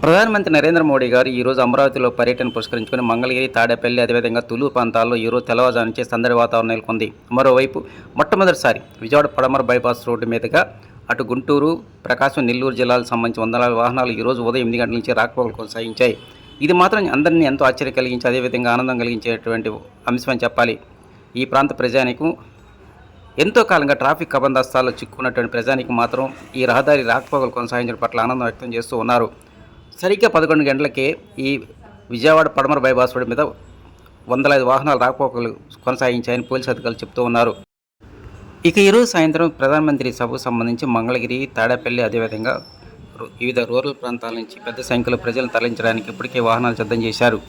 ప్రధానమంత్రి నరేంద్ర మోడీ గారు ఈరోజు అమరావతిలో పర్యటన పురస్కరించుకుని మంగళగిరి, తాడేపల్లి, అదేవిధంగా తులు ప్రాంతాల్లో ఈరోజు తెల్లవారుజాము నుంచే సందడి వాతావరణం నెలకొంది. మరోవైపు మొట్టమొదటిసారి విజయవాడ పడమర బైపాస్ రోడ్డు మీదుగా అటు గుంటూరు, ప్రకాశం, నెల్లూరు జిల్లాలకు సంబంధించి వందలాది వాహనాలు ఈరోజు ఉదయం 8 గంటల నుంచి రాకపోకలు కొనసాగించాయి. ఇది మాత్రం అందరినీ ఎంతో ఆశ్చర్యం కలిగించి అదేవిధంగా ఆనందం కలిగించేటువంటి అంశమని చెప్పాలి. ఈ ప్రాంత ప్రజానీకం ఎంతో కాలంగా ట్రాఫిక్ కబంధస్తాల్లో చిక్కుకున్నటువంటి ప్రజానీకం మాత్రం ఈ రహదారి రాకపోకలు కొనసాగించడం పట్ల ఆనందం వ్యక్తం చేస్తూ ఉన్నారు. సరిగ్గా 11 గంటలకే ఈ విజయవాడ పడమర బైపాస్ రోడ్డు మీద వందలాది వాహనాలు రాకపోకలు కొనసాగించాయని పోలీసు అధికారులు చెప్తూ ఉన్నారు. ఇక ఈరోజు సాయంత్రం ప్రధానమంత్రి సభకు సంబంధించి మంగళగిరి, తాడేపల్లి, అదేవిధంగా వివిధ రూరల్ ప్రాంతాల నుంచి పెద్ద సంఖ్యలో ప్రజలను తరలించడానికి ఇప్పటికే వాహనాలు సిద్ధం చేశారు.